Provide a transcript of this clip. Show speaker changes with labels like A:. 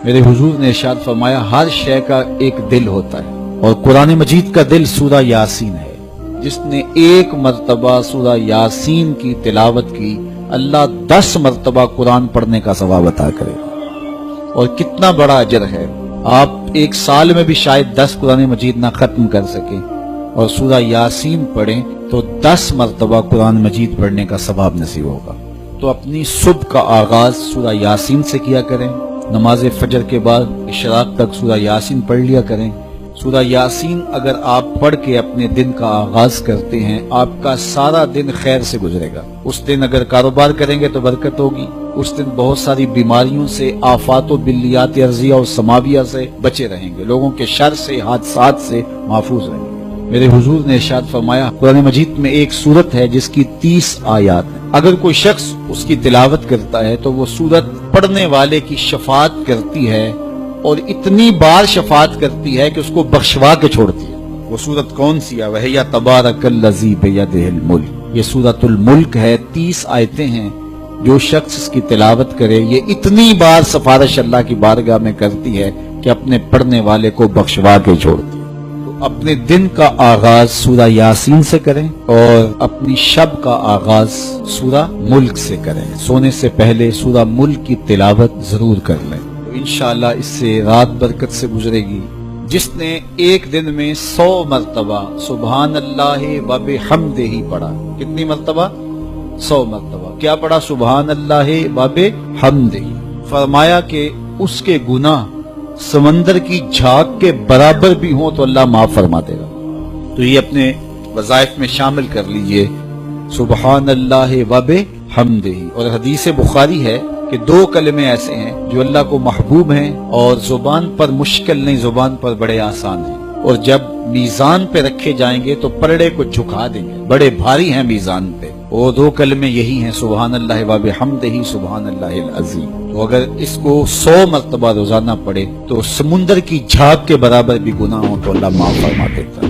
A: میرے حضور نے ارشاد فرمایا ہر شے کا ایک دل ہوتا ہے اور قرآن مجید کا دل سورہ یاسین ہے۔ جس نے ایک مرتبہ سورہ یاسین کی تلاوت کی اللہ 10 مرتبہ قرآن پڑھنے کا ثواب عطا کرے، اور کتنا بڑا اجر ہے۔ آپ ایک سال میں بھی شاید 10 قرآن مجید نہ ختم کر سکیں، اور سورہ یاسین پڑھیں تو 10 مرتبہ قرآن مجید پڑھنے کا ثواب نصیب ہوگا۔ تو اپنی صبح کا آغاز سورہ یاسین سے کیا کریں، نماز فجر کے بعد اشراق تک سورہ یاسین پڑھ لیا کریں۔ سورہ یاسین اگر آپ پڑھ کے اپنے دن کا آغاز کرتے ہیں، آپ کا سارا دن خیر سے گزرے گا۔ اس دن اگر کاروبار کریں گے تو برکت ہوگی، اس دن بہت ساری بیماریوں سے، آفات و بلیات ارضیہ اور سماویہ سے بچے رہیں گے، لوگوں کے شر سے، حادثات سے محفوظ رہیں گے۔ میرے حضور نے ارشاد فرمایا قرآن مجید میں ایک سورت ہے جس کی 30 آیات ہیں، اگر کوئی شخص اس کی تلاوت کرتا ہے تو وہ سورت پڑھنے والے کی شفاعت کرتی ہے، اور اتنی بار شفاعت کرتی ہے کہ اس کو بخشوا کے چھوڑتی ہے۔ وہ سورت کون سی ہے؟ وَهِيَ تَبَارَكَ الَّذِي بِيَدِهِ الْمُلْكُ، یہ سورۃ الملک ہے، 30 آیتیں ہیں۔ جو شخص اس کی تلاوت کرے یہ اتنی بار سفارش اللہ کی بارگاہ میں کرتی ہے کہ اپنے پڑھنے والے کو بخشوا کے چھوڑتی ہے۔ اپنے دن کا آغاز سورہ یاسین سے کریں اور اپنی شب کا آغاز سورہ ملک سے کریں۔ سونے سے پہلے سورہ ملک کی تلاوت ضرور کر لیں، تو انشاءاللہ اس سے رات برکت سے گزرے گی۔ جس نے ایک دن میں 100 مرتبہ سبحان اللہ و بحمدہ پڑھا، کتنی مرتبہ؟ 100 مرتبہ کیا پڑھا؟ سبحان اللہ و بحمدہ، فرمایا کہ اس کے گناہ سمندر کی جھاگ کے برابر بھی ہوں تو اللہ معاف فرما دے گا۔ تو یہ اپنے وظائف میں شامل کر لیجئے، سبحان اللہ و بحمدہ۔ اور حدیث بخاری ہے کہ 2 کلمے ایسے ہیں جو اللہ کو محبوب ہیں اور زبان پر مشکل نہیں، زبان پر بڑے آسان ہیں، اور جب میزان پہ رکھے جائیں گے تو پلڑے کو جھکا دیں گے، بڑے بھاری ہیں میزان پہ۔ وہ 2 کلمے یہی ہیں، سبحان اللہ و بحمدہ، سبحان اللہ العظیم۔ تو اگر اس کو 100 مرتبہ روزانہ پڑھے تو سمندر کی جھاگ کے برابر بھی گناہ ہوں تو اللہ معاف فرما دیتا ہے۔